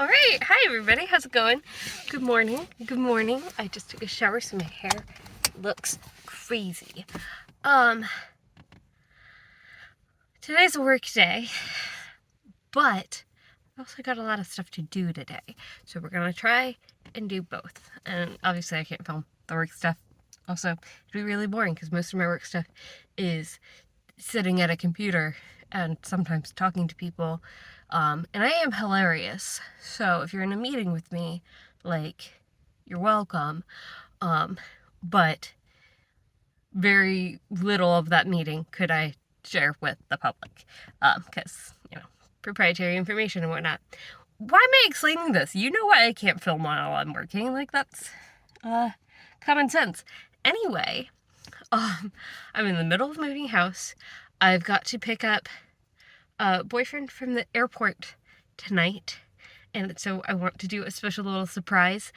All right, hi everybody, how's it going? Good morning, good morning. I just took a shower so my hair looks crazy. Today's a work day, but I also got a lot of stuff to do today. So we're gonna try and do both. And obviously I can't film the work stuff. Also, it'd be really boring because most of my work stuff is sitting at a computer and sometimes talking to people. And I am hilarious. So if you're in a meeting with me, you're welcome. But very little of that meeting could I share with the public. Because, proprietary information and whatnot. Why am I explaining this? You know why I can't film while I'm working. That's common sense. Anyway, I'm in the middle of moving house. I've got to pick up a boyfriend from the airport tonight. And so I want to do a special little surprise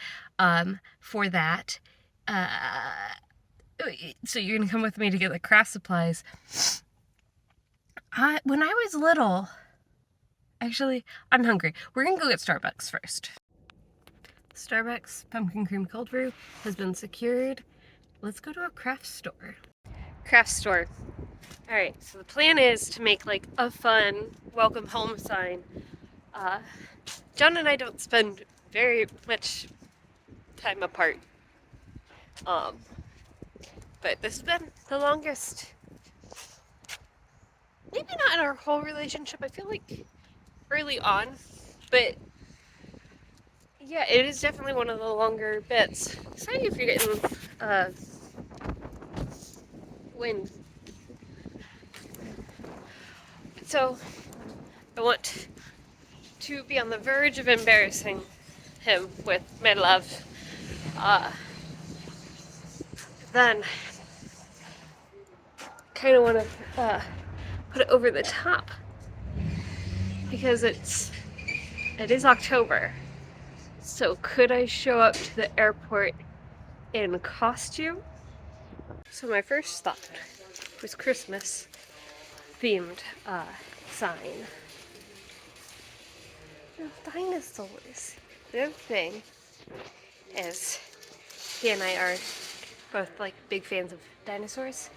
for that. So you're going to come with me to get the craft supplies. When I was little, actually, I'm hungry. We're going to go get Starbucks first. Starbucks pumpkin cream cold brew has been secured. Let's go to a craft store. Craft store. All right, so the plan is to make a fun welcome home sign. John and I don't spend very much time apart. But this has been the longest, maybe not in our whole relationship. I feel like early on, but yeah, it is definitely one of the longer bits. Sorry if you're getting wind. So I want to be on the verge of embarrassing him with my love. Then kind of want to put it over the top because it is October. So could I show up to the airport in costume? So my first thought was Christmas themed sign. Dinosaurs. The other thing is he and I are both big fans of dinosaurs.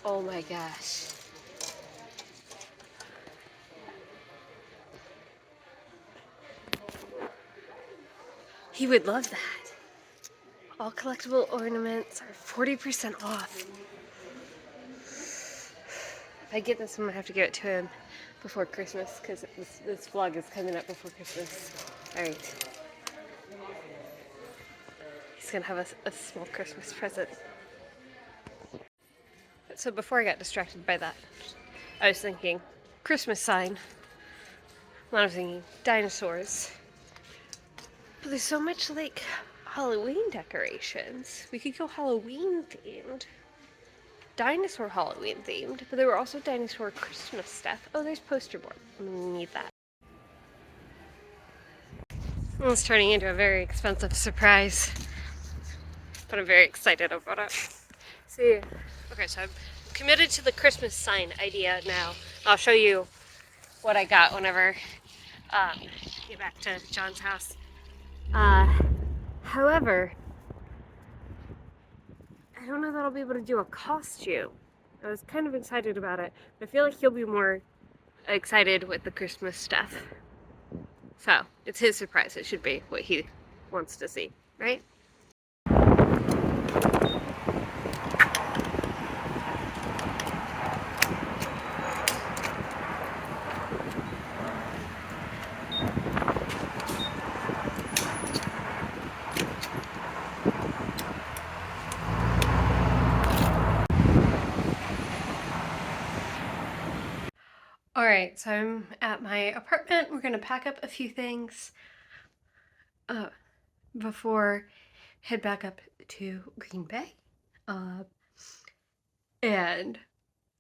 Oh my gosh. He would love that. All collectible ornaments are 40% off. If I get this, I'm gonna have to give it to him before Christmas because this vlog is coming up before Christmas. All right. He's gonna have a small Christmas present. So before I got distracted by that, I was thinking Christmas sign. I was thinking dinosaurs. But there's so much Halloween decorations. We could go Halloween themed. Dinosaur Halloween themed, but there were also dinosaur Christmas stuff. Oh, there's poster board. I'm gonna need that. It's turning into a very expensive surprise, but I'm very excited about it. See, okay, so I'm committed to the Christmas sign idea now. I'll show you what I got whenever I get back to John's house. However, I don't know that I'll be able to do a costume. I was kind of excited about it, but I feel like he'll be more excited with the Christmas stuff. So, it's his surprise. It should be what he wants to see, right? Alright, so I'm at my apartment. We're gonna pack up a few things before head back up to Green Bay. And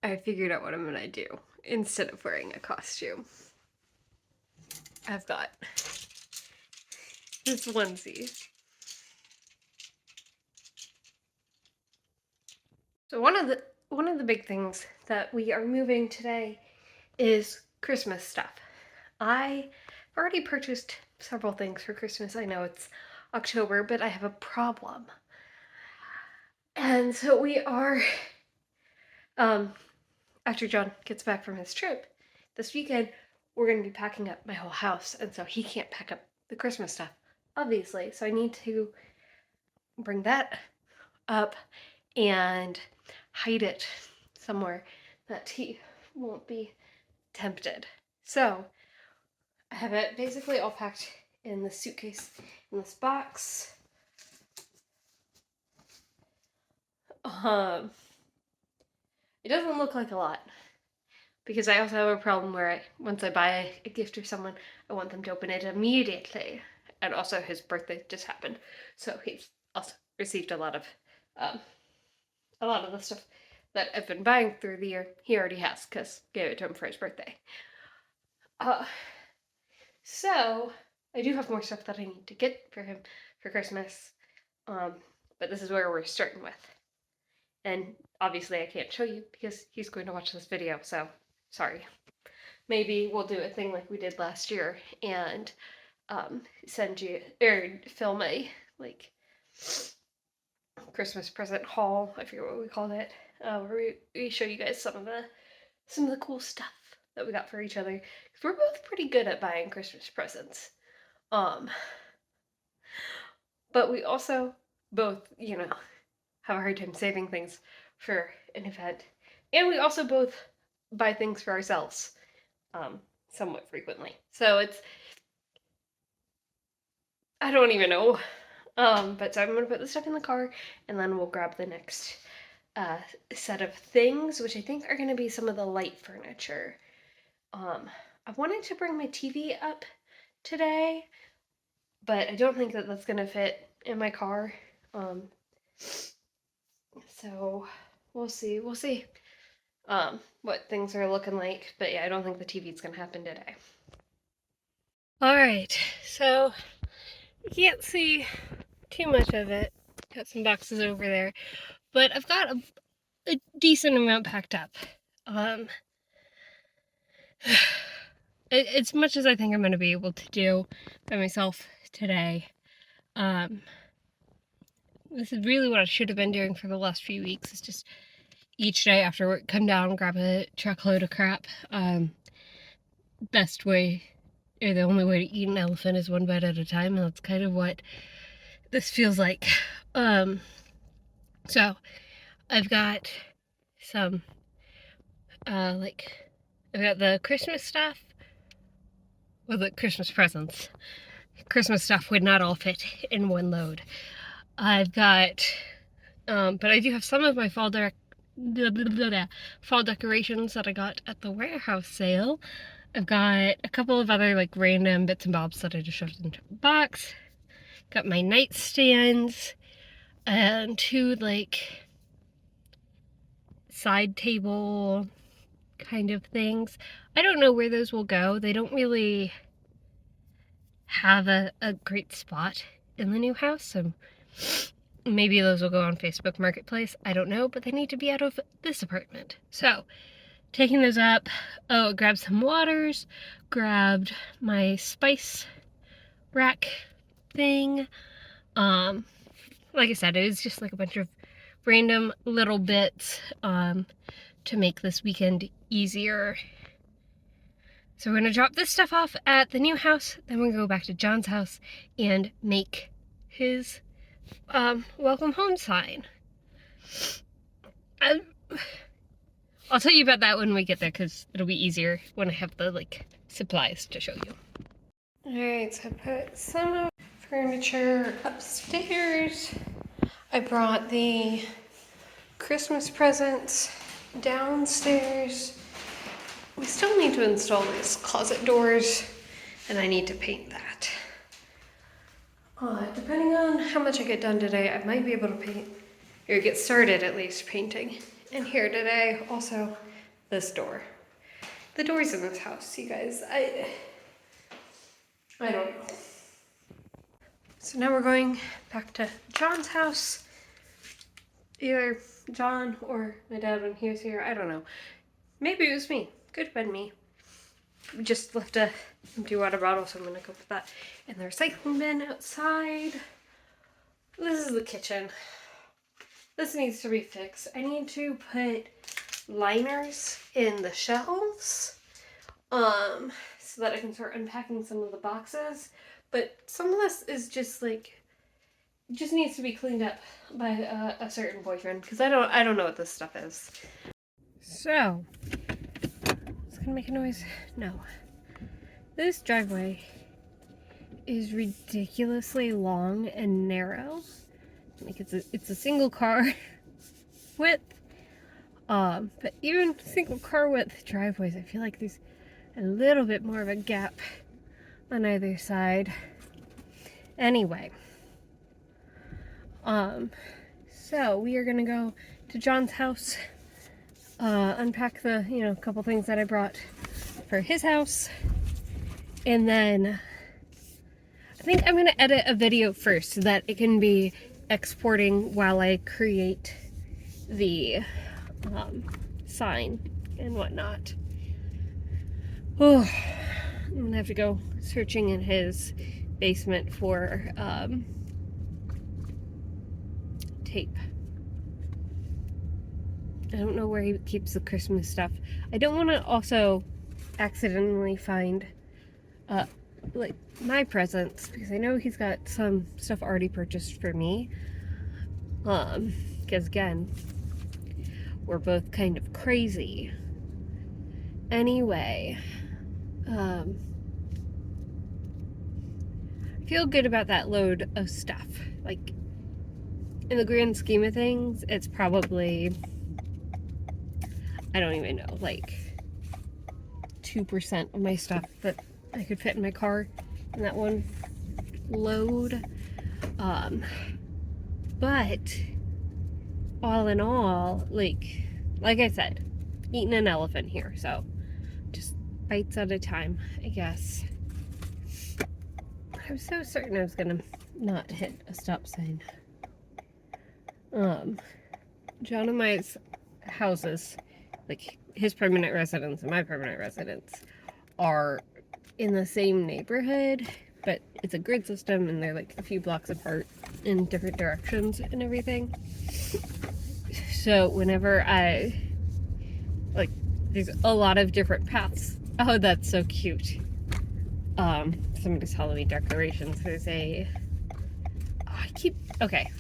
I figured out what I'm gonna do instead of wearing a costume. I've got this onesie. So one of the big things that we are moving today is Christmas stuff. I already purchased several things for Christmas. I know it's October, but I have a problem. And so we are, after John gets back from his trip this weekend, we're going to be packing up my whole house. And so he can't pack up the Christmas stuff, obviously. So I need to bring that up and hide it somewhere that he won't be tempted. So I have it basically all packed in the suitcase in this box. It doesn't look like a lot because I also have a problem where once I buy a gift for someone, I want them to open it immediately. And also his birthday just happened, so he's also received a lot of the stuff that I've been buying through the year. He already has because I gave it to him for his birthday. So I do have more stuff that I need to get for him for Christmas. But this is where we're starting with. And obviously I can't show you because he's going to watch this video, so sorry. Maybe we'll do a thing like we did last year and send you, or film a, like, Christmas present haul, I forget what we called it, where we show you guys some of the cool stuff that we got for each other. Because we're both pretty good at buying Christmas presents. But we also both, have a hard time saving things for an event. And we also both buy things for ourselves, somewhat frequently. So I don't even know. But so I'm gonna put the stuff in the car and then we'll grab the next set of things, which I think are gonna be some of the light furniture. I wanted to bring my TV up today, but I don't think that that's gonna fit in my car. So we'll see what things are looking like. But yeah, I don't think the TV's gonna happen today. Alright, so you can't see too much of it. Got some boxes over there. But I've got a decent amount packed up. As much as I think I'm going to be able to do by myself today. This is really what I should have been doing for the last few weeks. Is just each day after work, come down, grab a truckload of crap. Best way, or the only way to eat an elephant is one bite at a time, and that's kind of what this feels like. So I've got some, I've got the Christmas stuff, well, the Christmas presents. Christmas stuff would not all fit in one load. I've got, but I do have some of my fall decorations that I got at the warehouse sale. I've got a couple of other like random bits and bobs that I just shoved into a box. Got my nightstands and two like side table kind of things. I don't know where those will go. They don't really have a great spot in the new house, so maybe those will go on Facebook Marketplace. I don't know, but they need to be out of this apartment. So taking those up. Oh, grabbed some waters, grabbed my spice rack thing. Like I said, it was just like a bunch of random little bits to make this weekend easier. So we're gonna drop this stuff off at the new house, then we're gonna go back to John's house and make his welcome home sign. I'll tell you about that when we get there because it'll be easier when I have the like supplies to show you. Alright, so I put some of the furniture upstairs. I brought the Christmas presents downstairs. We still need to install these closet doors, and I need to paint that. Depending on how much I get done today, I might be able to paint, or get started at least painting in here today. Also, this door. The doors in this house, you guys, I don't know. So now we're going back to John's house. Either John or my dad when he was here, I don't know. Maybe it was me. Could have been me. we just left a empty water bottle, so I'm gonna go put that in the recycling bin outside. This is the kitchen. This needs to be fixed. I need to put liners in the shelves, so that I can start unpacking some of the boxes. But some of this is just like, just needs to be cleaned up by a certain boyfriend, because I don't know what this stuff is. So, it's gonna make a noise. No. This driveway is ridiculously long and narrow. Like it's a single car width. But even single car width driveways, I feel like there's a little bit more of a gap on either side. Anyway, so we are gonna go to John's house, unpack the, couple things that I brought for his house, and then I think I'm gonna edit a video first so that it can be exporting while I create the sign and whatnot. Oh, I'm gonna have to go searching in his basement for tape. I don't know where he keeps the Christmas stuff. I don't want to also accidentally find like my presents, because I know he's got some stuff already purchased for me. Because again, we're both kind of crazy. Anyway, I feel good about that load of stuff. Like, in the grand scheme of things, it's probably, I don't even know, like 2% of my stuff that I could fit in my car in that one load. But all in all, like I said, eating an elephant here, so just bites at a time, I guess. I was so certain I was gonna not hit a stop sign. John and my houses, like his permanent residence and my permanent residence, are in the same neighborhood, but it's a grid system and they're like a few blocks apart in different directions and everything. So whenever there's a lot of different paths. Oh, that's so cute. Somebody's Halloween decorations. There's okay.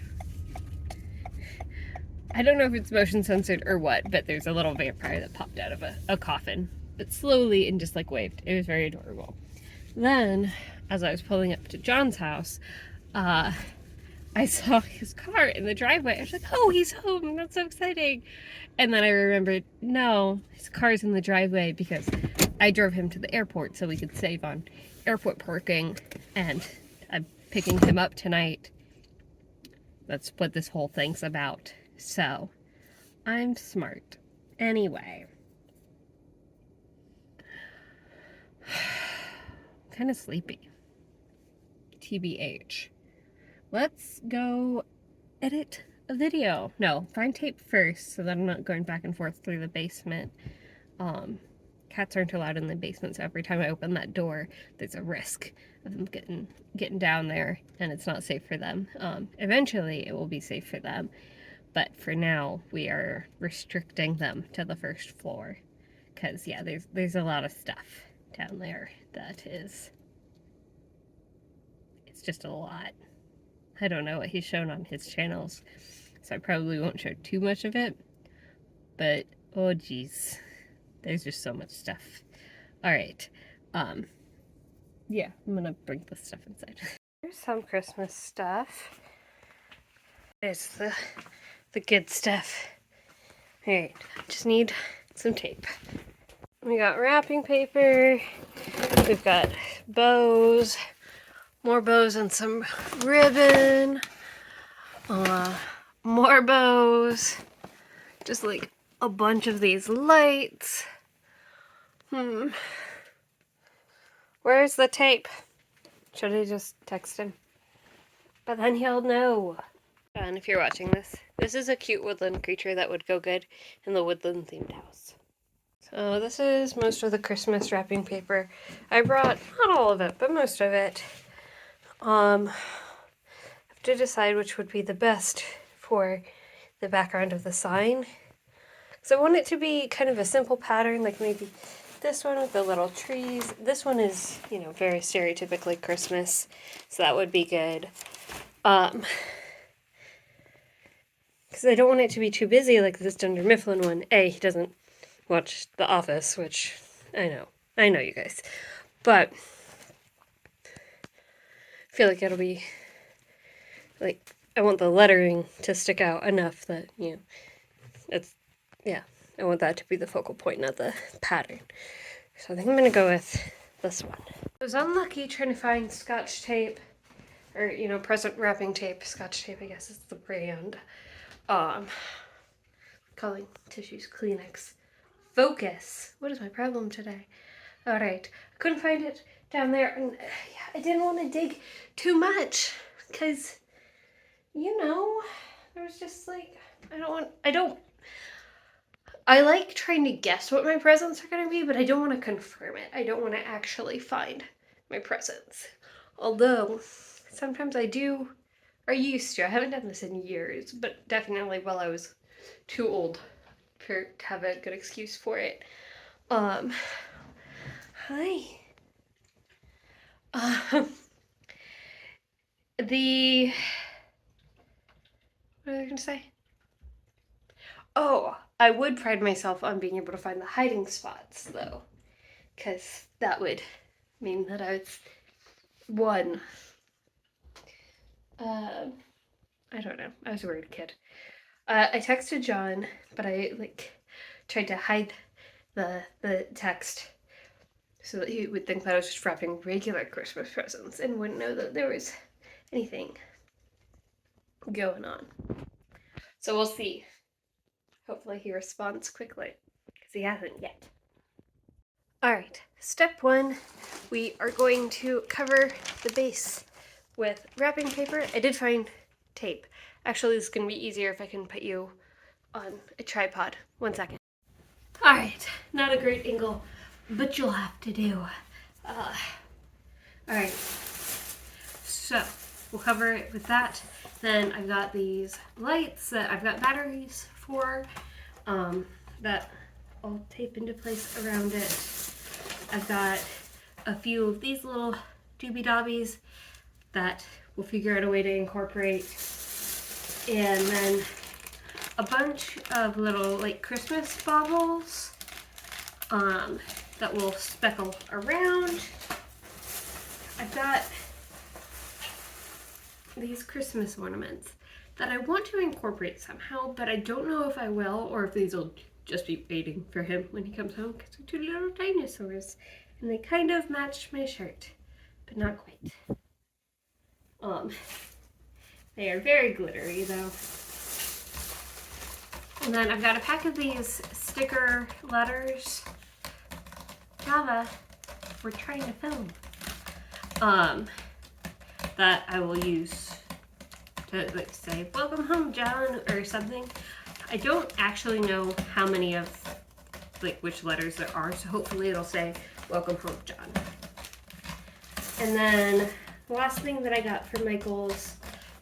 I don't know if it's motion censored or what, but there's a little vampire that popped out of a coffin, but slowly and just like waved. It was very adorable. Then, as I was pulling up to John's house, I saw his car in the driveway. I was like, oh, he's home. That's so exciting. And then I remembered, no, his car's in the driveway because I drove him to the airport so we could save on airport parking. And I'm picking him up tonight. That's what this whole thing's about. So, I'm smart. Anyway. Kind of sleepy. TBH. Let's go edit a video. No, find tape first so that I'm not going back and forth through the basement. Cats aren't allowed in the basement, so every time I open that door, there's a risk of them getting down there, and it's not safe for them. Eventually, it will be safe for them, but for now, we are restricting them to the first floor, because, yeah, there's a lot of stuff down there that is, it's just a lot. I don't know what he's shown on his channels, so I probably won't show too much of it, but oh geez, there's just so much stuff. Alright, yeah, I'm gonna bring this stuff inside. Here's some Christmas stuff. There's the good stuff. Alright, just need some tape. We got wrapping paper, we've got bows, more bows and some ribbon, more bows, just like a bunch of these lights. Where's the tape? Should I just text him? But then he'll know. And if you're watching this, this is a cute woodland creature that would go good in the woodland themed house. So this is most of the Christmas wrapping paper. I brought, not all of it, but most of it. I have to decide which would be the best for the background of the sign. So I want it to be kind of a simple pattern, like maybe this one with the little trees. This one is, you know, very stereotypically Christmas, so that would be good. Because I don't want it to be too busy like this Dunder Mifflin one. A, he doesn't watch The Office, which I know you guys. But I feel like it'll be, like, I want the lettering to stick out enough that, you know, it's, yeah, I want that to be the focal point, not the pattern. So I think I'm going to go with this one. I was unlucky trying to find Scotch tape, or, you know, present wrapping tape. Scotch tape, I guess, is the brand. Calling tissues Kleenex. Focus. What is my problem today? All right. I couldn't find it down there, and I didn't want to dig too much, because, you know, there was just like, I like trying to guess what my presents are going to be, but I don't want to confirm it. I don't want to actually find my presents. Although, sometimes I do, or used to. I haven't done this in years, but definitely while I was too old to have a good excuse for it. Hi. What was I going to say? Oh, I would pride myself on being able to find the hiding spots, though, because that would mean that I was one. I don't know. I was a weird kid. I texted John, but I tried to hide the text so that he would think that I was just wrapping regular Christmas presents and wouldn't know that there was anything going on. So we'll see. Hopefully he responds quickly, because he hasn't yet. Alright, step one, we are going to cover the base with wrapping paper. I did find tape. Actually, this is going to be easier if I can put you on a tripod. 1 second. Alright, not a great angle, but you'll have to do. Alright, so we'll cover it with that. Then I've got these lights that I've got batteries for that I'll tape into place around it. I've got a few of these little doobie dobbies that we'll figure out a way to incorporate, and then a bunch of little like Christmas baubles that will speckle around. I've got these Christmas ornaments that I want to incorporate somehow, but I don't know if I will, or if these will just be waiting for him when he comes home, because they're 2 little dinosaurs, and they kind of match my shirt, but not quite. They are very glittery though. And then I've got a pack of these sticker letters. Java, we're trying to film. That I will use to like say, "Welcome home, John," or something. I don't actually know how many of like which letters there are, so hopefully it'll say, "Welcome home, John." And then the last thing that I got from Michael's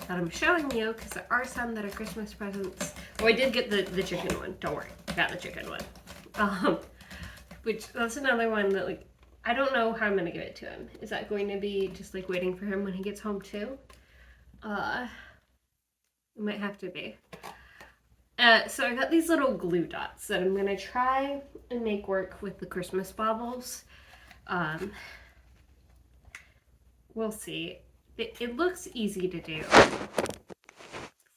that I'm showing you, because there are some that are Christmas presents. Oh, I did get the chicken one. Don't worry, I got the chicken one. Which that's another one that like I don't know how I'm gonna give it to him. Is that going to be just like waiting for him when he gets home too? It might have to be. So I got these little glue dots that I'm gonna try and make work with the Christmas baubles. We'll see. It looks easy to do.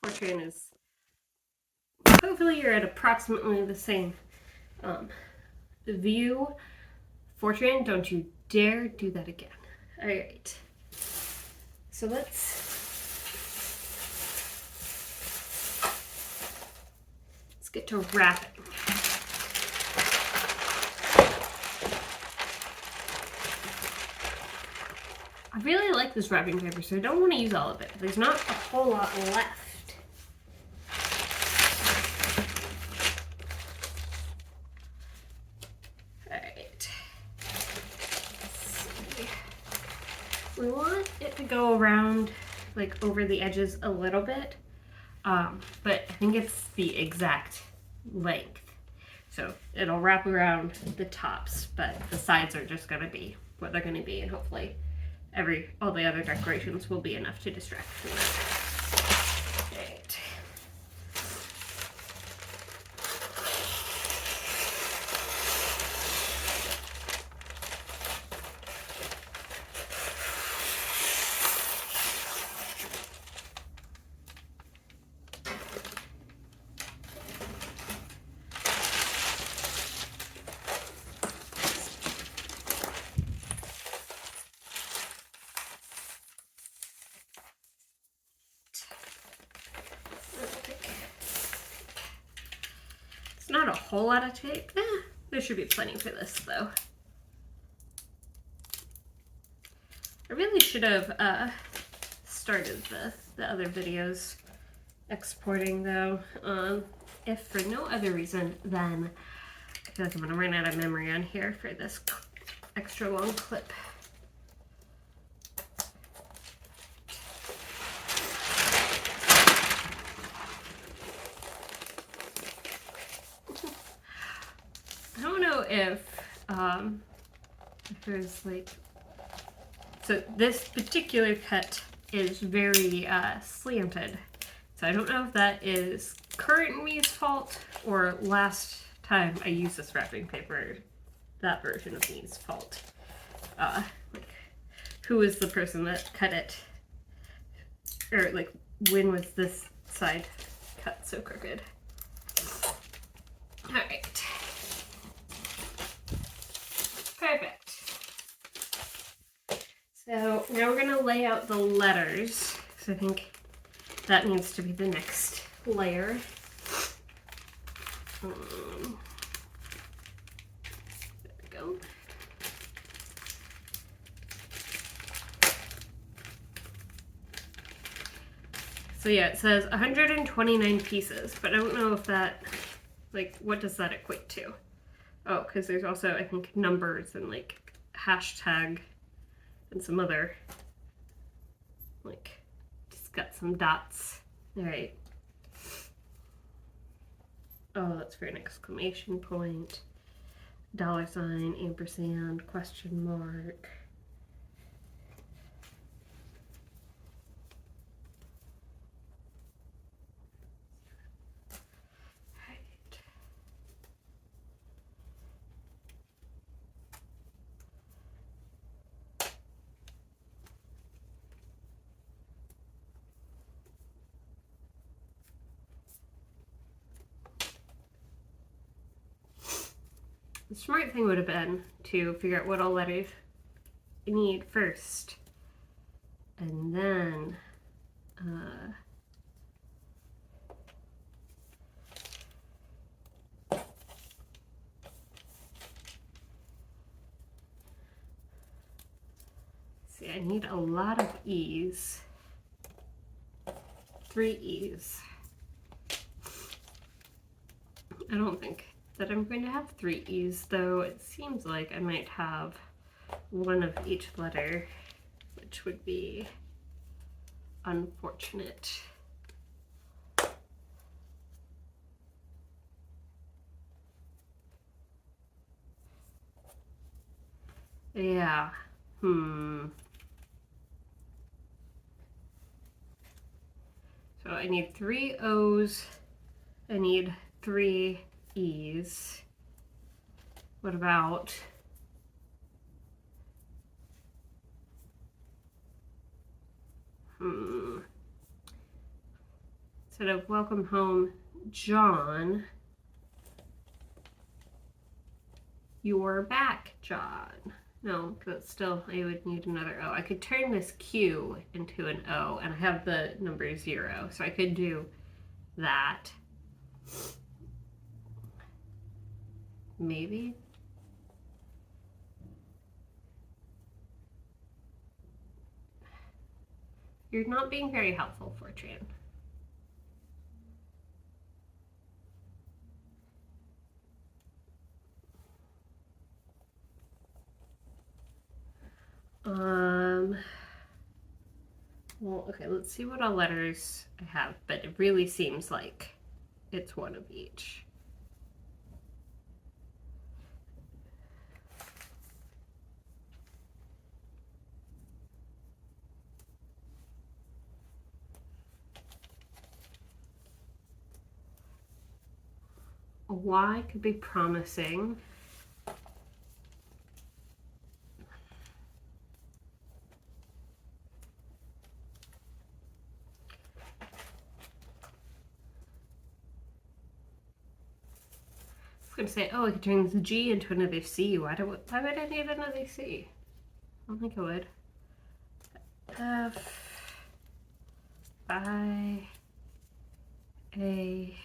Fortune is, hopefully you're at approximately the same view. Fortune, don't you dare do that again. All right. So let's get to wrapping. I really like this wrapping paper, so I don't want to use all of it. There's not a whole lot left. it to go around, like over the edges a little bit, but I think it's the exact length. So it'll wrap around the tops, but the sides are just gonna be what they're gonna be, and hopefully all the other decorations will be enough to distract from that. Right. Not a whole lot of tape. There should be plenty for this though. I really should have started the other videos exporting though, if for no other reason than I feel like I'm gonna run out of memory on here for this extra long clip. I don't know if there's like, so this particular cut is very slanted. So I don't know if that is current me's fault or last time I used this wrapping paper, that version of me's fault. Like, who is the person that cut it? Or like, when was this side cut so crooked? All right. Perfect. So now we're gonna lay out the letters. So I think that needs to be the next layer. There we go. So yeah, it says 129 pieces, but I don't know if that, like, what does that equate to? Oh, because there's also, I think, numbers and like hashtag and some other, like, just got some dots. All right. Oh, that's for an exclamation point, $sign, ampersand, question mark. The smart thing would have been to figure out what all letters you need first, and then see, I need a lot of E's. 3 E's. I don't think that I'm going to have 3 E's, though it seems like I might have one of each letter, which would be unfortunate. Yeah. So I need 3 O's. I need 3 E's. What about instead of welcome home, John, you're back, John. No, but still, I would need another O. I could turn this Q into an O, and I have the number 0, so I could do that. Maybe. You're not being very helpful, Fortran. Well, okay, let's see what all letters I have, but it really seems like it's one of each. A Y could be promising. I was gonna say, oh, I could turn the G into another C. Why would I need another C? I don't think I would. F I A.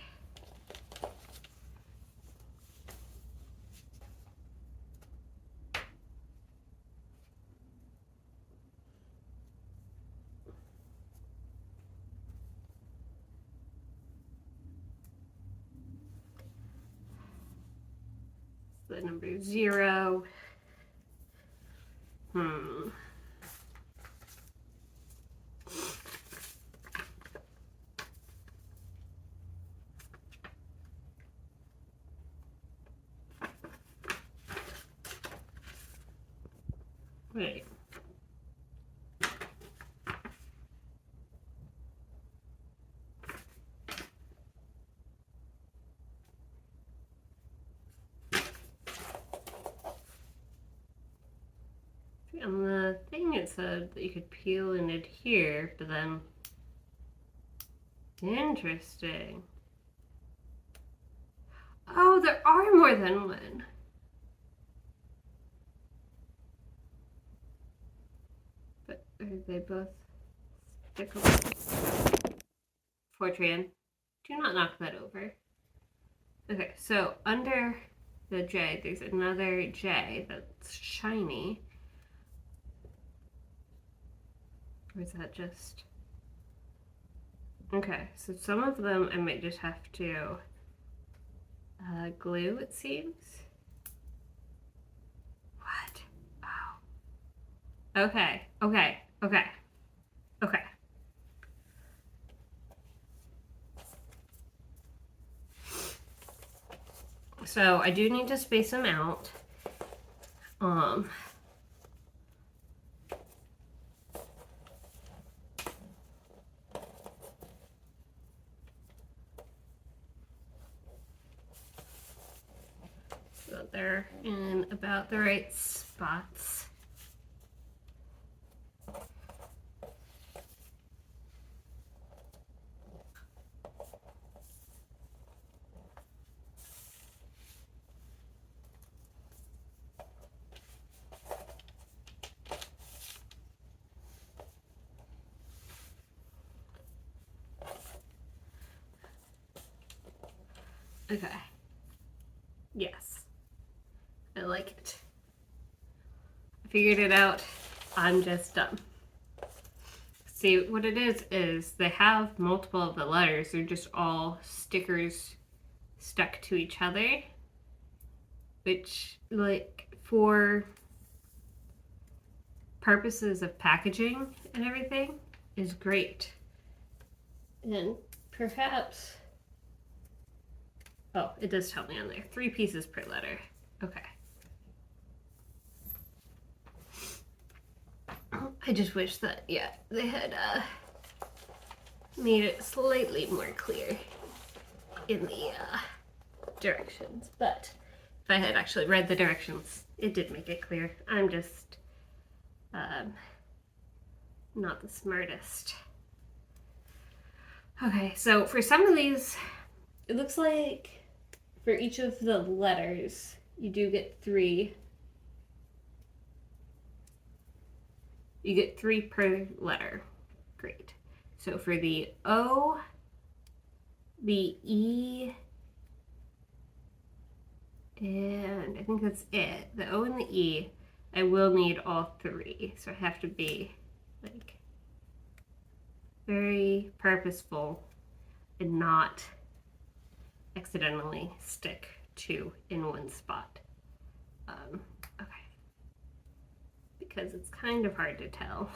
The number 0. Wait. On the thing it said that you could peel and adhere, but then... Interesting. Oh, there are more than one. But are they both stickable? Fortran, do not knock that over. Okay, so under the J, there's another J that's shiny. Or is that just... Okay, so some of them I might just have to glue, it seems. What? Oh. Okay. So I do need to space them out. So they're in about the right spots. Okay. Yes. I like it. I figured it out. I'm just dumb. See, what it is they have multiple of the letters. They're just all stickers stuck to each other. Which, like, for purposes of packaging and everything, is great. And perhaps... Oh, it does tell me on there. 3 pieces per letter. Okay. I just wish that, yeah, they had made it slightly more clear in the directions. But if I had actually read the directions, it did make it clear. I'm just not the smartest. Okay, so for some of these, it looks like for each of the letters, you do get 3. You get 3 per letter. Great. So for the O, the E, and I think that's it. The O and the E, I will need all 3. So I have to be like very purposeful and not accidentally stick 2 in one spot. Okay. Because it's kind of hard to tell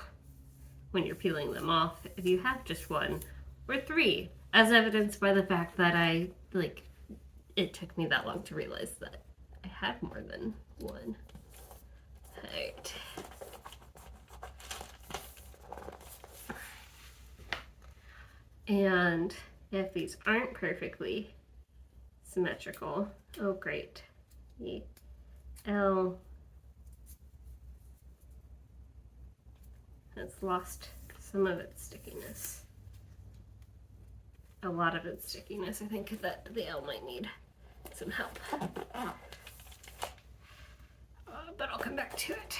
when you're peeling them off if you have just one or three, as evidenced by the fact that it took me that long to realize that I had more than one. All right. And if these aren't perfectly symmetrical, oh great, the L has lost some of its stickiness. A lot of its stickiness. I think that the L might need some help. But I'll come back to it.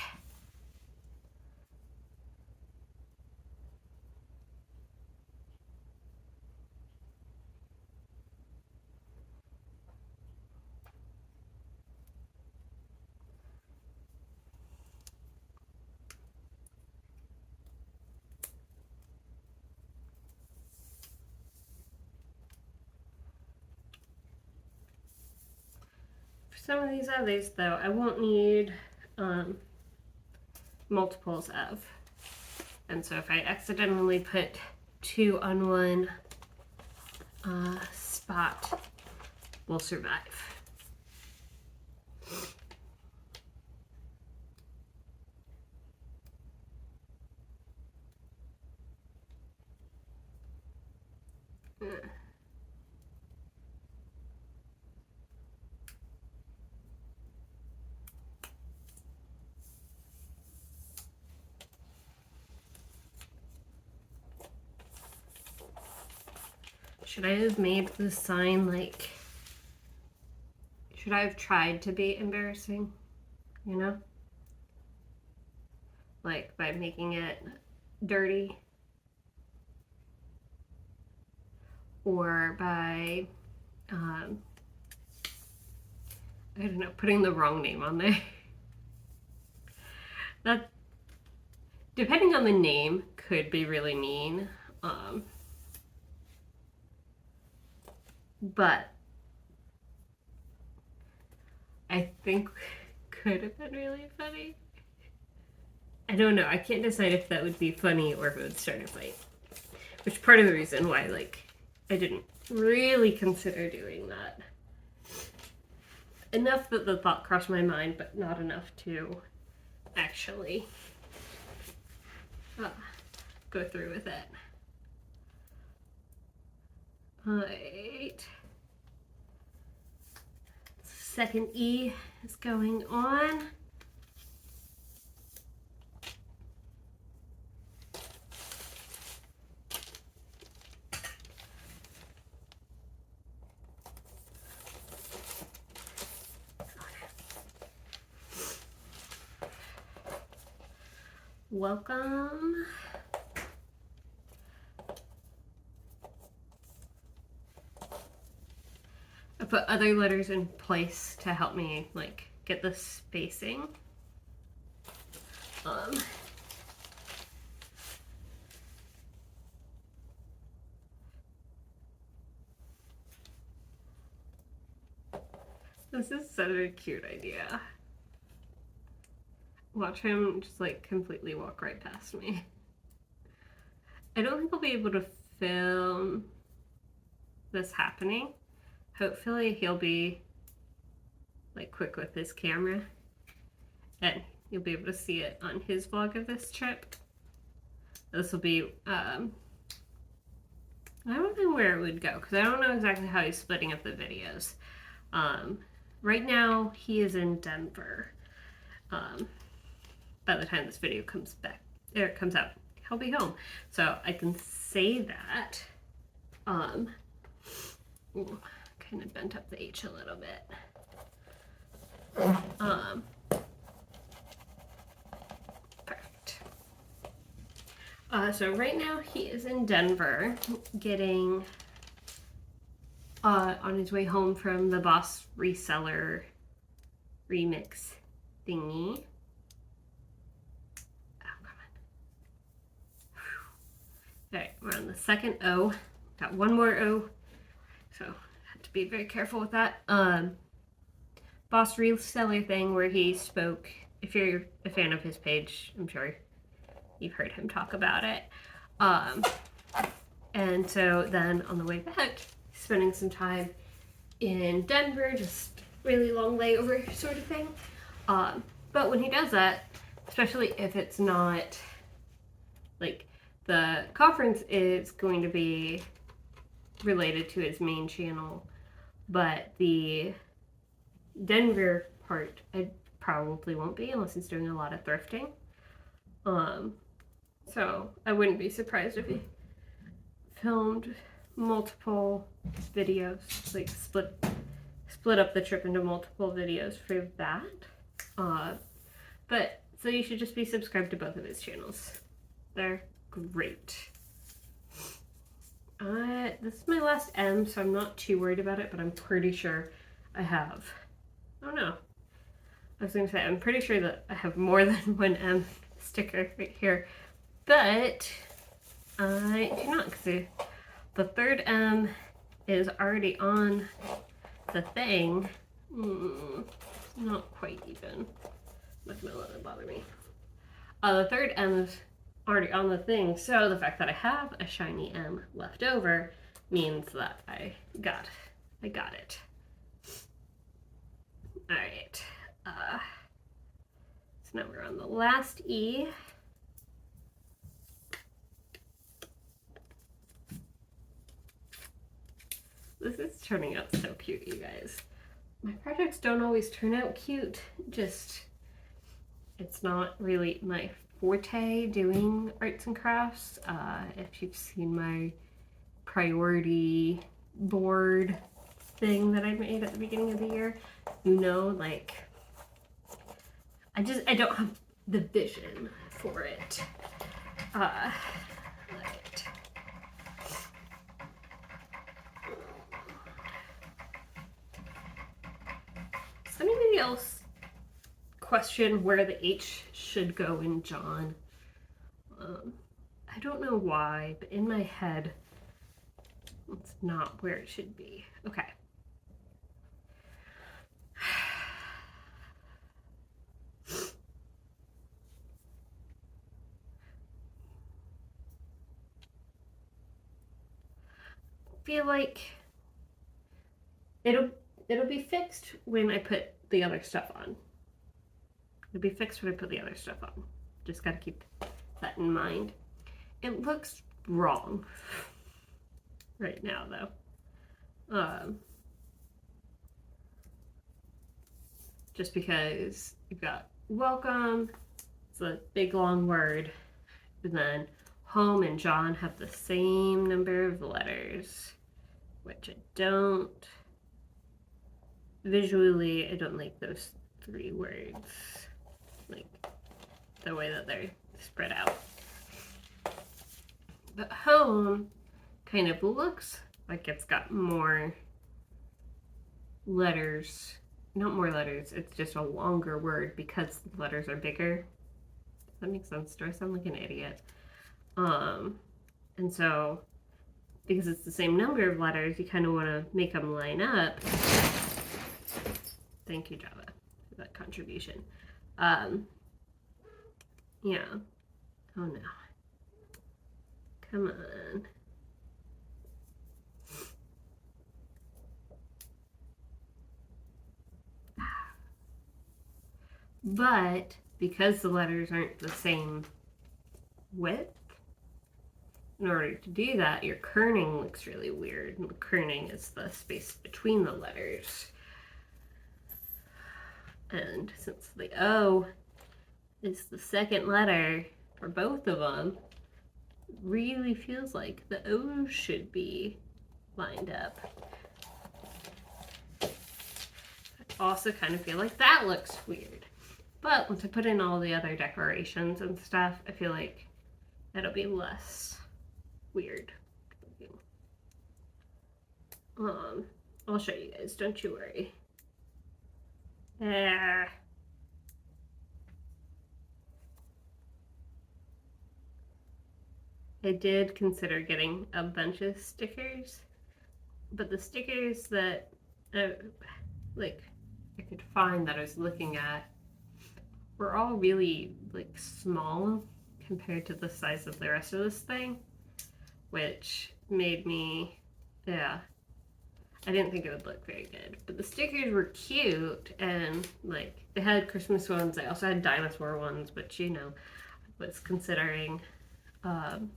Some of these others, though, I won't need multiples of. And so if I accidentally put 2 on one spot, we'll survive. Should I have made the sign like, should I have tried to be embarrassing, you know? Like by making it dirty? Or by, I don't know, putting the wrong name on there. That, depending on the name, could be really mean. But I think could have been really funny. I don't know. I can't decide if that would be funny or if it would start a fight. Which part of the reason why, I didn't really consider doing that. Enough that the thought crossed my mind, but not enough to actually go through with it. Alright. Second E is going on. Welcome. I put other letters in place to help me get the spacing. This is such a cute idea. Watch him just completely walk right past me. I don't think I'll be able to film this happening. Hopefully he'll be quick with his camera and you'll be able to see it on his vlog of this trip. This will be, I don't know where it would go because I don't know exactly how he's splitting up the videos. Right now he is in Denver. By the time this video comes out, he'll be home. So I can say that. Ooh, kind of bent up the H a little bit. Perfect. So right now he is in Denver getting on his way home from the Boss Reseller remix thingy. Alright, we're on the second O. Got one more O, so have to be very careful with that. Boss Reseller thing where he spoke, if you're a fan of his page, I'm sure You've heard him talk about it. And so then on the way back, spending some time in Denver, just really long layover sort of thing. But when he does that, especially if it's not like the conference is going to be related to his main channel, but the Denver part I probably won't be unless he's doing a lot of thrifting. So I wouldn't be surprised if he filmed multiple videos, like split up the trip into multiple videos for that. But so you should just be subscribed to both of his channels. They're great. This is my last M, so I'm not too worried about it, but I'm pretty sure I have. Oh no. I was gonna say, I'm pretty sure that I have more than one M sticker right here, but I do not, because the third M is already on the thing. Not quite even. Not gonna let it bother me. The third M is already on the thing, so the fact that I have a shiny M left over means that I got it. Alright. So now we're on the last E. This is turning out so cute, you guys. My projects don't always turn out cute, just it's not really my forte doing arts and crafts. If you've seen my priority board thing that I made at the beginning of the year, you know, like I don't have the vision for it. Right. Does anybody else question where the H should go in John? I don't know why, but in my head, it's not where it should be. Okay. Feel like it'll be fixed when I put the other stuff on. It'll be fixed when I put the other stuff on. Just gotta keep that in mind. It looks wrong right now though. Just because you've got welcome, it's a big long word, and then home and John have the same number of letters, which I don't, visually, I don't like those three words, like the way that they're spread out. But home kind of looks like it's got more letters, not more letters, it's just a longer word because the letters are bigger. Does that make sense? Do I sound like an idiot? And so, because it's the same number of letters, you kind of want to make them line up. Thank you, Java, for that contribution. Yeah. Oh no. Come on. But because the letters aren't the same width, in order to do that, your kerning looks really weird. And the kerning is the space between the letters. And since the O is the second letter for both of them, it really feels like the O should be lined up. I also kind of feel like that looks weird. But once I put in all the other decorations and stuff, I feel like it'll be less weird. I'll show you guys, don't you worry. I did consider getting a bunch of stickers, but the stickers that like I could find that I was looking at were all really like small compared to the size of the rest of this thing, which made me, yeah, I didn't think it would look very good. But the stickers were cute, and like they had Christmas ones. I also had dinosaur ones, which, you know, was considering. Oh no.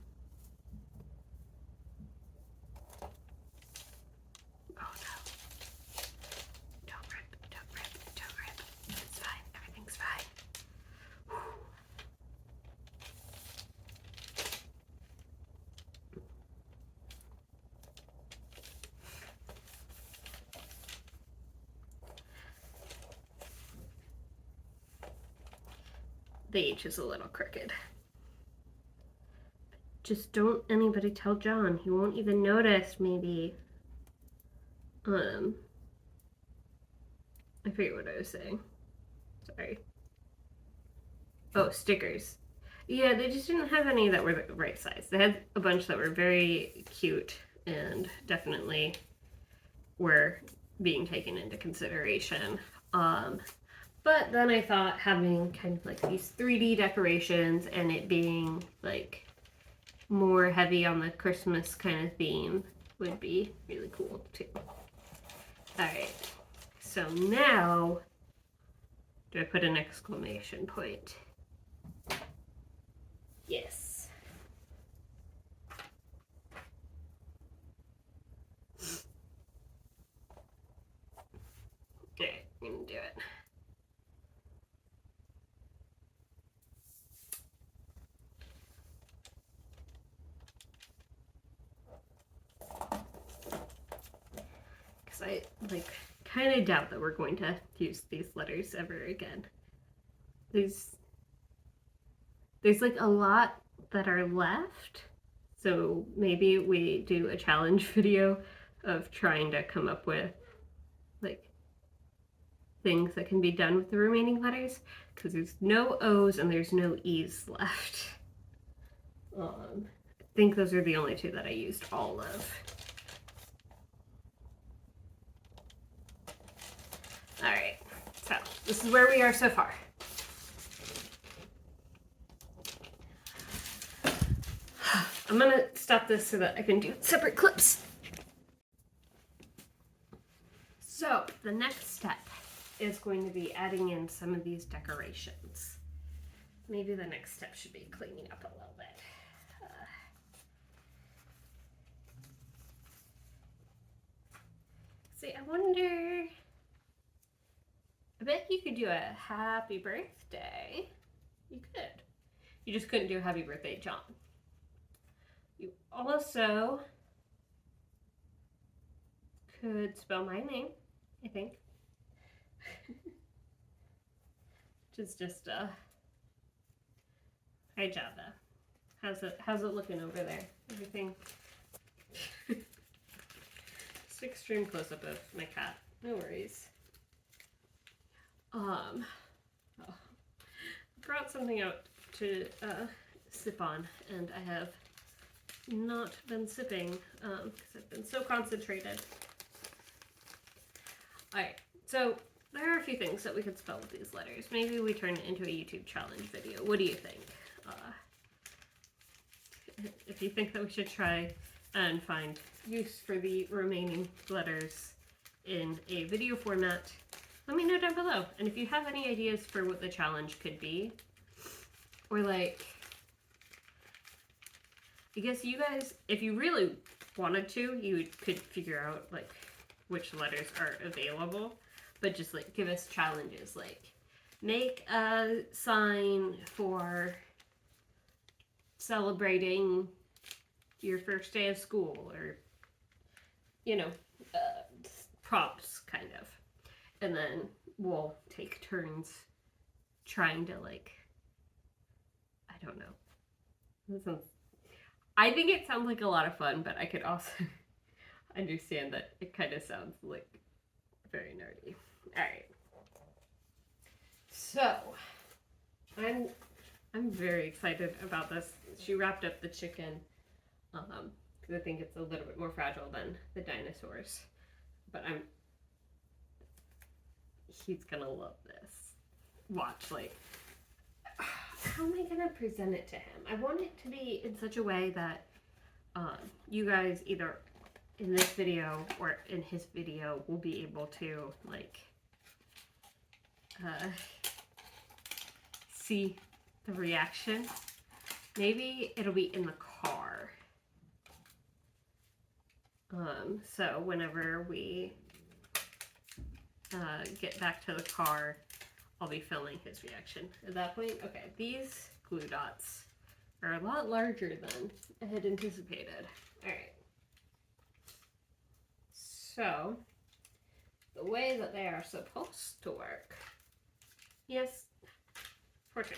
Don't rip, don't rip, don't rip. It's fine, everything's fine. Whew. The H is a little crooked. Just don't anybody tell John. He won't even notice, maybe. I forget what I was saying. Sorry. Oh, stickers. Yeah, they just didn't have any that were the right size. They had a bunch that were very cute and definitely were being taken into consideration. But then I thought having kind of like these 3D decorations and it being like more heavy on the Christmas kind of theme would be really cool too. Alright, so now, do I put an exclamation point? Yes. Okay, I'm gonna do it. Because I like kind of doubt that we're going to use these letters ever again. There's like a lot that are left, so maybe we do a challenge video of trying to come up with like things that can be done with the remaining letters, because there's no O's and there's no E's left. I think those are the only two that I used all of. Alright, so this is where we are so far. I'm gonna stop this so that I can do separate clips. So the next step is going to be adding in some of these decorations. Maybe the next step should be cleaning up a little bit. See, I wonder, I bet you could do a happy birthday. You could. You just couldn't do a happy birthday, John. You also could spell my name, I think. Which is just hi Java. How's it looking over there? Everything. Just extreme close up of my cat. No worries. Oh, brought something out to sip on, and I have not been sipping because I've been so concentrated. Alright, so there are a few things that we could spell with these letters. Maybe we turn it into a YouTube challenge video. What do you think? If you think that we should try and find use for the remaining letters in a video format, let me know down below. And if you have any ideas for what the challenge could be, or like, I guess you guys, if you really wanted to, you could figure out like which letters are available, but just like give us challenges, like make a sign for celebrating your first day of school, or, you know, prompts kind of. And then we'll take turns trying to, like, I don't know. I think it sounds like a lot of fun, but I could also understand that it kind of sounds like very nerdy. Alright. So, I'm very excited about this. She wrapped up the chicken because I think it's a little bit more fragile than the dinosaurs. But he's gonna love this. Watch, like, how am I gonna present it to him? I want it to be in such a way that you guys either in this video or in his video will be able to like see the reaction. Maybe it'll be in the car. So whenever we get back to the car, I'll be filming his reaction. At that point, okay, these glue dots are a lot larger than I had anticipated. All right. So, the way that they are supposed to work. Yes, Fortune.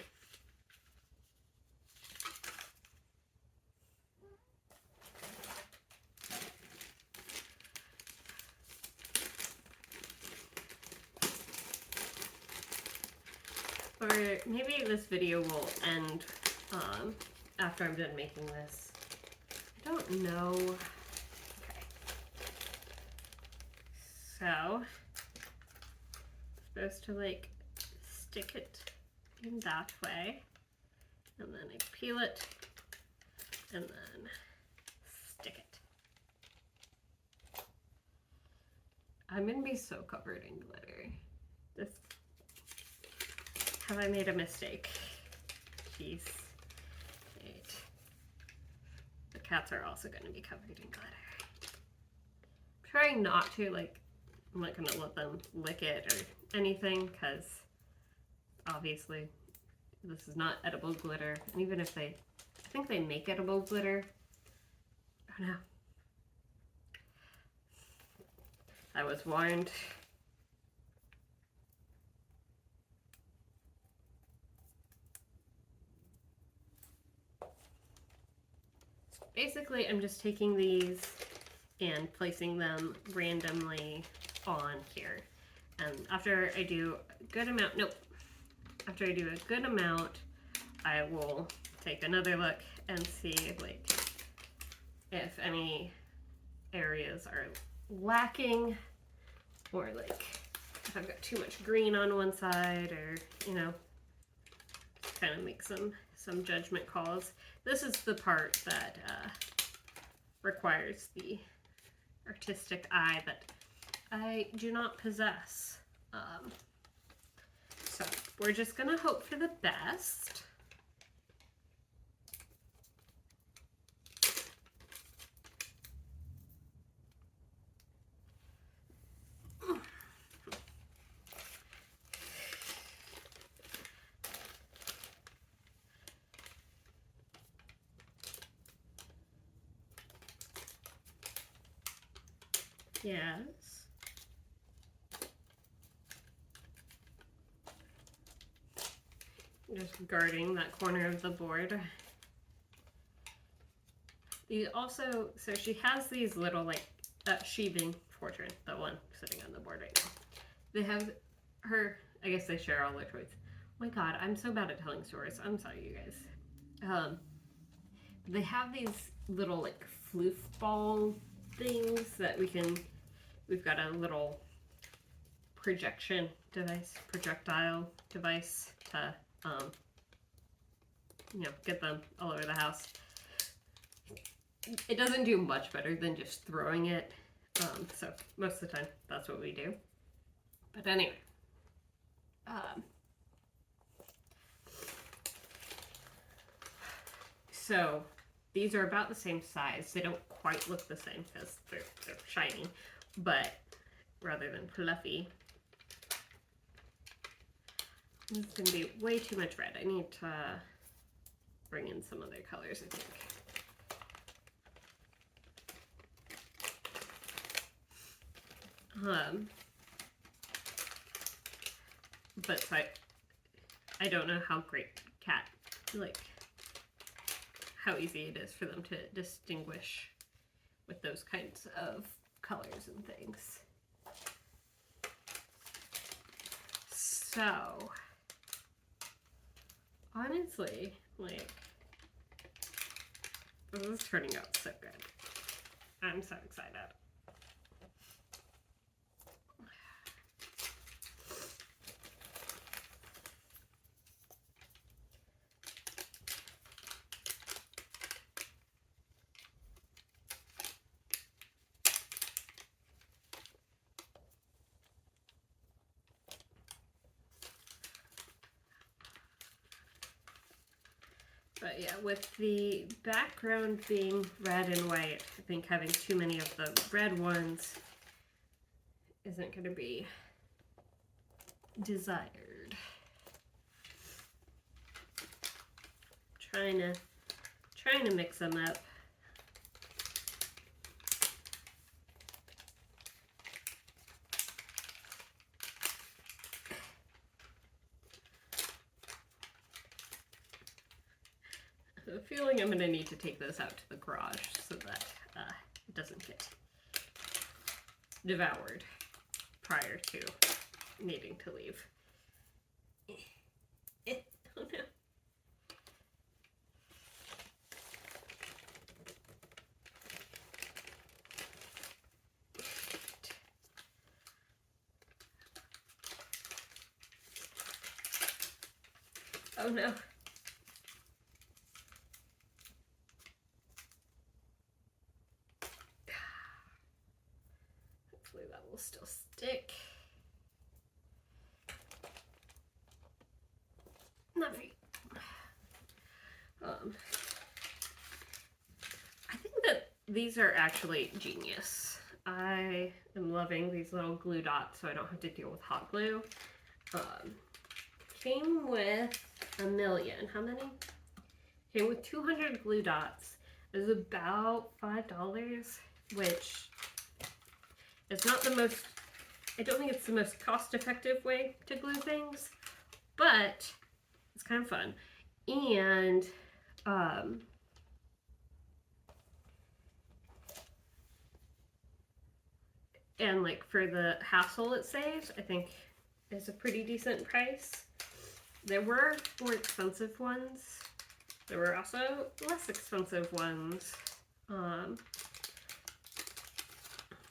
Or maybe this video will end after I'm done making this. I don't know. Okay. So, I'm supposed to like stick it in that way, and then I peel it, and then stick it. I'm gonna be so covered in glitter. Have I made a mistake? Jeez. Wait. The cats are also going to be covered in glitter. I'm trying not to, like, I'm not going to let them lick it or anything, because obviously this is not edible glitter. And even if I think they make edible glitter. I don't know. I was warned. Basically, I'm just taking these and placing them randomly on here. And after I do a good amount, after I do a good amount, I will take another look and see like if any areas are lacking, or like if I've got too much green on one side, or you know, kind of make some judgment calls. This is the part that requires the artistic eye that I do not possess. So we're just gonna hope for the best. Yes. Just guarding that corner of the board. These also, so she has these little like, she being Fortune, the one sitting on the board right now. They have her, I guess they share all their toys. Oh my god, I'm so bad at telling stories. I'm sorry, you guys. They have these little like floof ball things that we've got a little projectile device to, you know, get them all over the house. It doesn't do much better than just throwing it, so most of the time that's what we do. But anyway, so these are about the same size. They don't quite look the same because they're shiny, but rather than fluffy. This is going to be way too much red. I need to bring in some other colors, I think. But so I don't know how great cat, like, how easy it is for them to distinguish with those kinds of colors and things. So, honestly, like, this is turning out so good. I'm so excited. But yeah, with the background being red and white, I think having too many of the red ones isn't going to be desired. Trying to mix them up. I have a feeling I'm going to need to take this out to the garage so that it doesn't get devoured prior to needing to leave. Oh no. Oh no. Hopefully that will still stick. Not very. I think that these are actually genius. I am loving these little glue dots so I don't have to deal with hot glue. Came with a million. How many? Came with 200 glue dots. It was about $5, which is not the most, I don't think it's the most cost-effective way to glue things, but it's kind of fun. And like for the hassle it saves, I think is a pretty decent price. There were more expensive ones. There were also less expensive ones.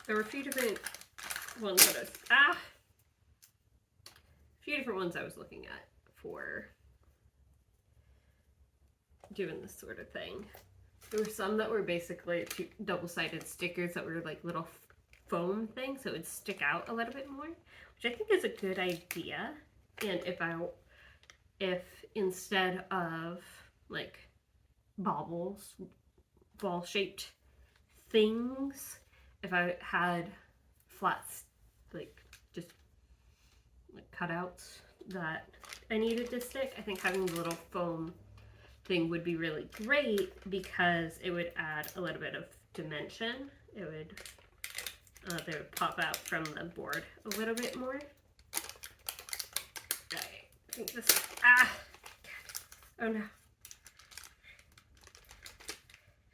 There were a few different ones that a few different ones I was looking at for doing this sort of thing. There were some that were basically double-sided stickers that were like little foam things that would stick out a little bit more, which I think is a good idea. And if instead of like baubles, ball-shaped things, if I had flats, like just like cutouts that I needed to stick, I think having the little foam thing would be really great because it would add a little bit of dimension. It would, they would pop out from the board a little bit more. I think this, oh no.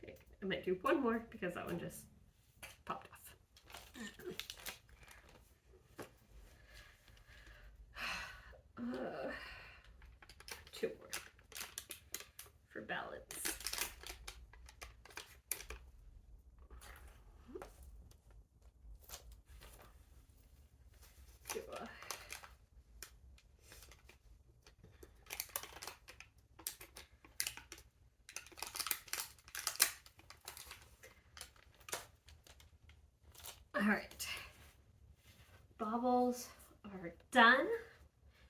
Okay, I might do one more because that one just popped off. Two more for balance. All right, baubles are done.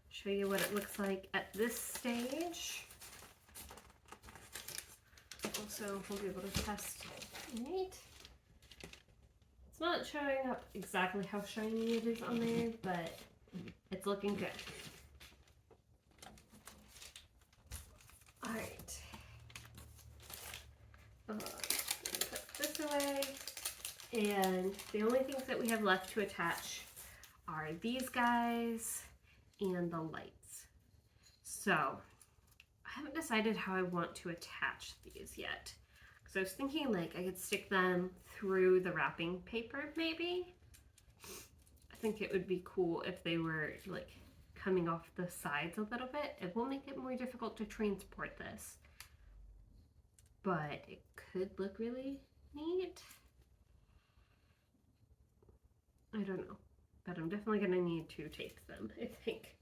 Show you what it looks like at this stage. Also, we'll be able to test neat. It's not showing up exactly how shiny it is on there, but it's looking good. All right. Put this away. And the only things that we have left to attach are these guys and the lights. So I haven't decided how I want to attach these yet. Because I was thinking like I could stick them through the wrapping paper maybe. I think it would be cool if they were like coming off the sides a little bit. It will make it more difficult to transport this. But it could look really neat. I don't know, but I'm definitely going to need to tape them, I think.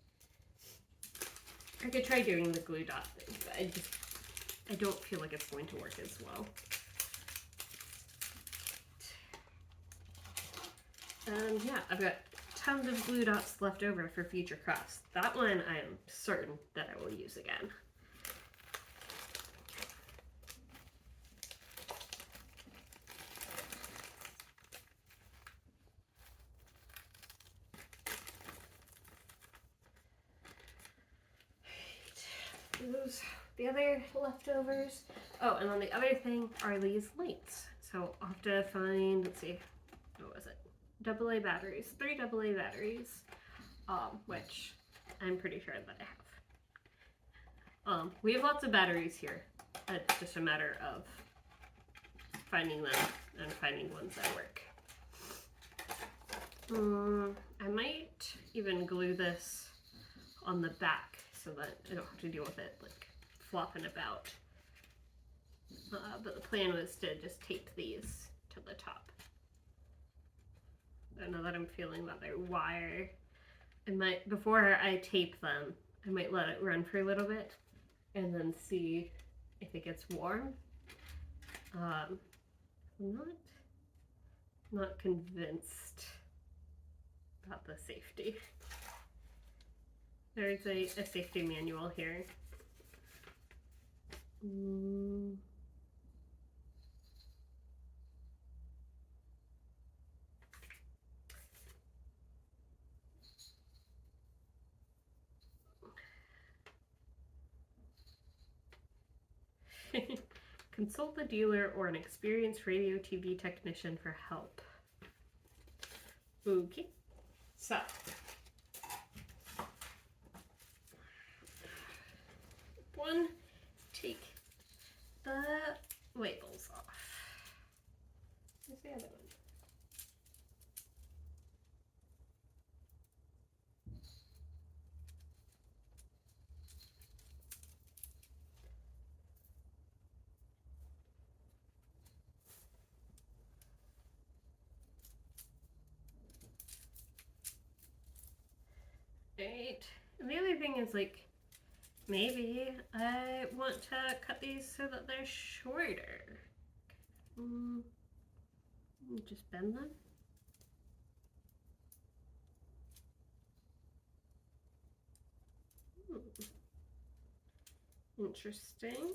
I could try doing the glue dot thing, but I don't feel like it's going to work as well. Yeah, I've got tons of glue dots left over for future crafts. That one I am certain that I will use again. use the other leftovers. Oh, and then the other thing are these lights. So I'll have to find, let's see, what was it? AA batteries, 3 AA batteries, which I'm pretty sure that I have. We have lots of batteries here. It's just a matter of finding them and finding ones that work. I might even glue this on the back so that I don't have to deal with it like flopping about. But the plan was to just tape these to the top. I know that I'm feeling that they're wire. Before I tape them, I might let it run for a little bit and then see if it gets warm. I'm not convinced about the safety. There's a safety manual here. Consult the dealer or an experienced radio TV technician for help. Okay, so one, take the labels off. Where's the other one? Right, and the other thing is like, maybe I want to cut these so that they're shorter. Just bend them. Interesting.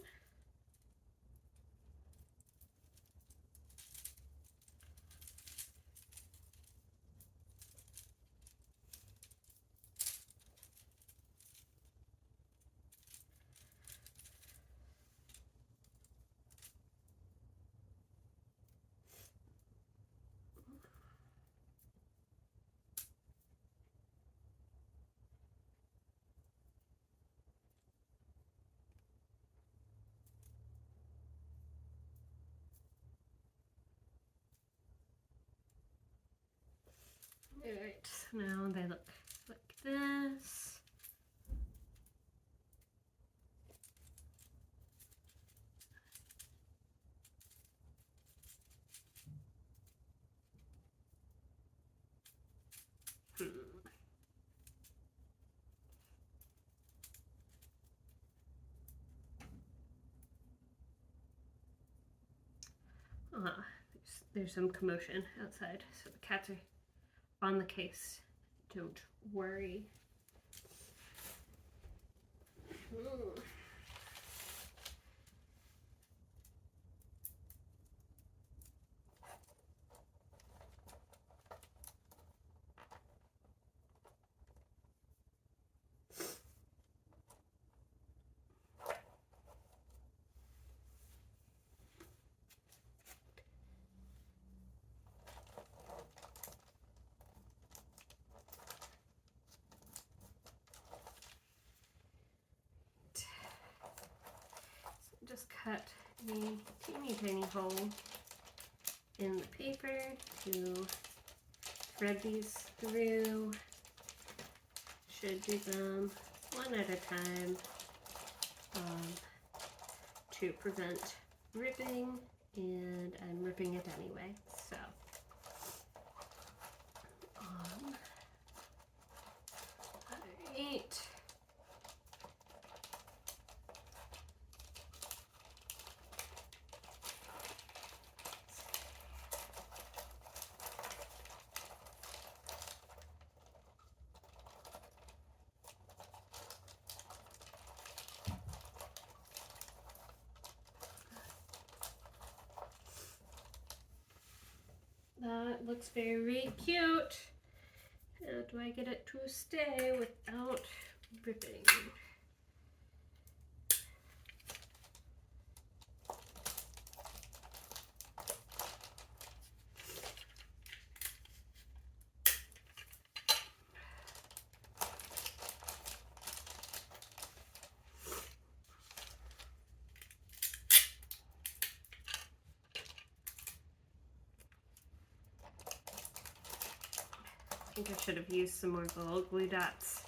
Alright, so now they look like this. There's some commotion outside, so the cats are on the case. Don't worry. Just cut a teeny tiny hole in the paper to thread these through. Should do them one at a time to prevent ripping, and I'm ripping it anyway, so alright. That looks very cute. How do I get it to stay without ripping? think I should have used some more gold glue dots.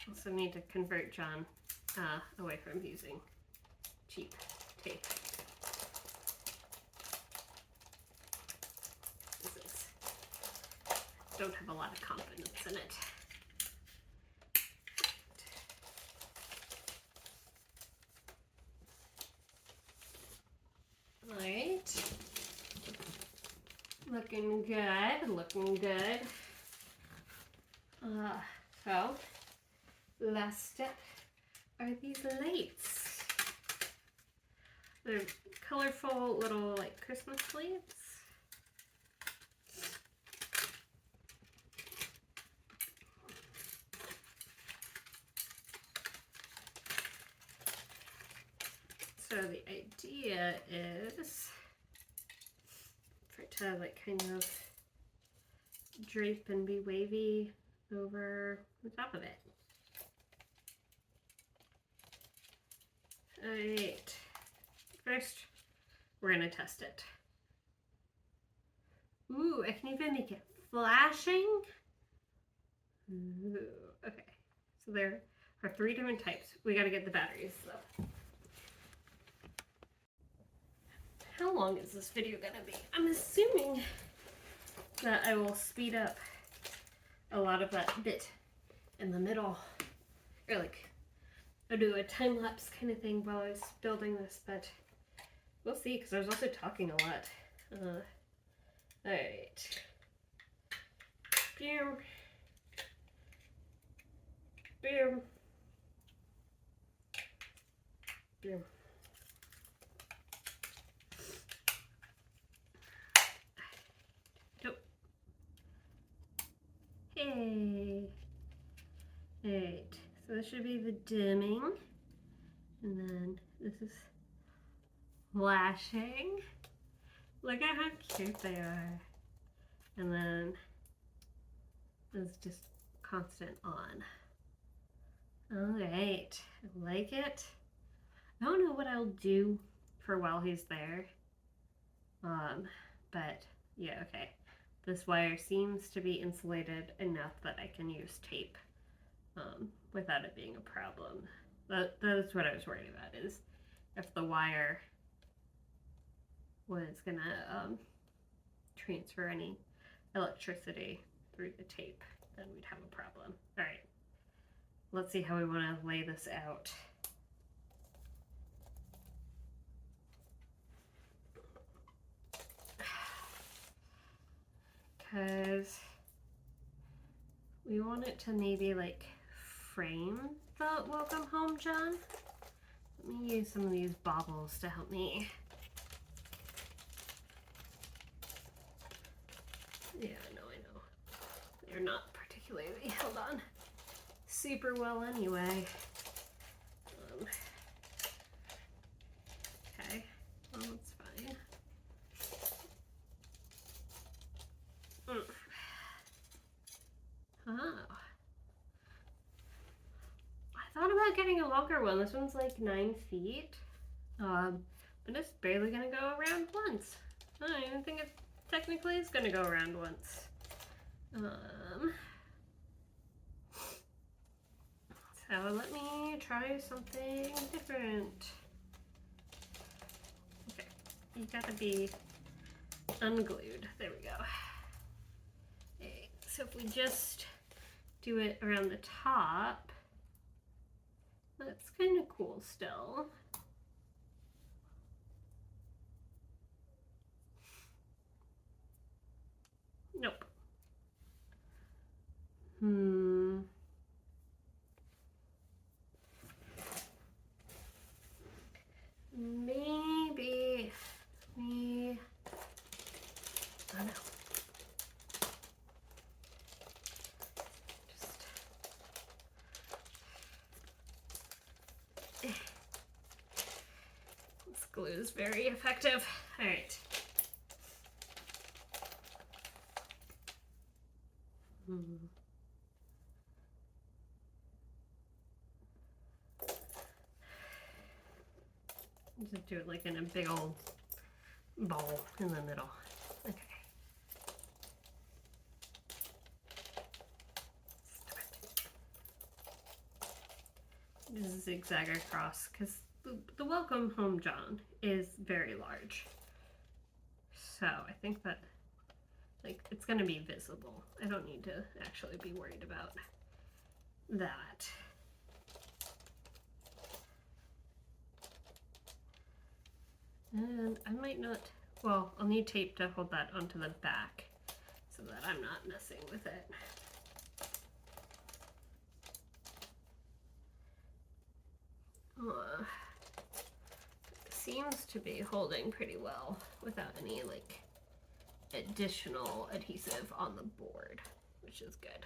Also need to convert John away from using cheap tape. Don't have a lot of confidence in it. All right. Looking good, looking good. So, last step are these lights. They're colorful little like Christmas lights. So the idea is for it to like kind of drape and be wavy over the top of it. Alright, first we're gonna test it. Ooh, I can even make it flashing. Ooh, okay, so there are 3 different types. We gotta get the batteries though. How long is this video gonna be? I'm assuming that I will speed up a lot of that bit in the middle, or like I'll do a time lapse kind of thing while I was building this, but we'll see because I was also talking a lot. Alright. Boom. Boom. Boom. Hey. Alright, so this should be the dimming, and then this is flashing. Look at how cute they are. And then this is just constant on. Alright, I like it. I don't know what I'll do for while he's there. But yeah, okay. This wire seems to be insulated enough that I can use tape without it being a problem. That's what I was worried about, is if the wire was gonna transfer any electricity through the tape, then we'd have a problem. All right, let's see how we want to lay this out. Because we want it to maybe like frame the Welcome Home, John. Let me use some of these baubles to help me. Yeah, I know. They're not particularly held on super well anyway. Okay, well, that's fine. Oh. I thought about getting a longer one. This one's like 9 feet. But it's barely gonna go around once. I don't even think it technically is gonna go around once. So let me try something different. Okay, you gotta be unglued. There we go. Okay, so if we just do it around the top, that's kind of cool still. Nope. Maybe we, I don't know. This glue is very effective. All right. Just do it like in a big old ball in the middle. Okay. Just zigzag across because the Welcome Home John is very large. So I think that like it's going to be visible. I don't need to actually be worried about that. And I might not, well, I'll need tape to hold that onto the back so that I'm not messing with it. Seems to be holding pretty well without any like additional adhesive on the board, which is good.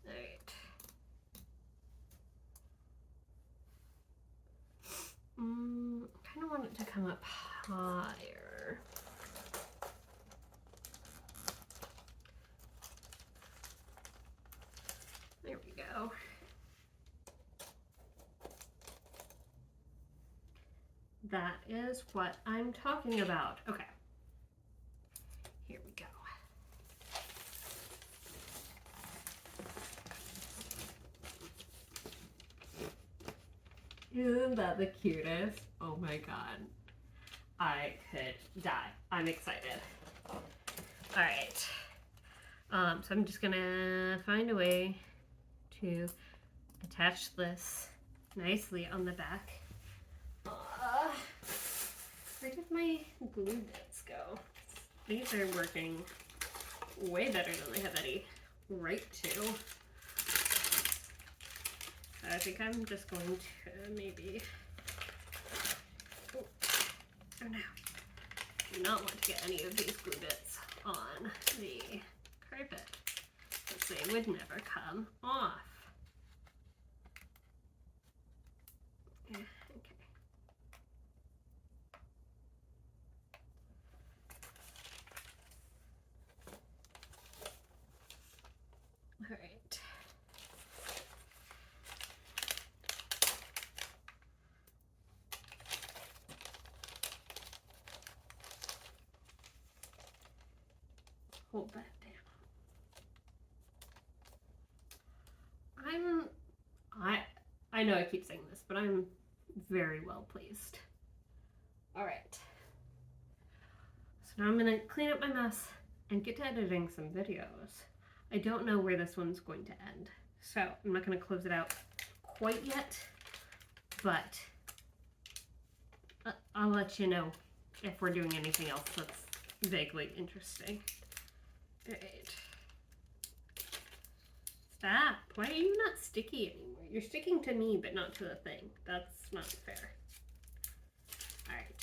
All right. I kind of want it to come up higher. There we go. That is what I'm talking about. Okay. Here we go. Isn't that the cutest? Oh my god. I could die. I'm excited. Alright. So I'm just gonna find a way to attach this nicely on the back. Where did my glue bits go? These are working way better than they have any right to. I think I'm just going to maybe, oh no, do not want to get any of these glue bits on the carpet because they would never come off. Yeah, okay. All right. Hold that down. I know I keep saying this, but I'm very well pleased. All right. So now I'm gonna clean up my mess and get to editing some videos. I don't know where this one's going to end, so I'm not gonna close it out quite yet, but I'll let you know if we're doing anything else that's vaguely interesting. All right. Stop. Why are you not sticky anymore? You're sticking to me, but not to the thing. That's not fair. All right.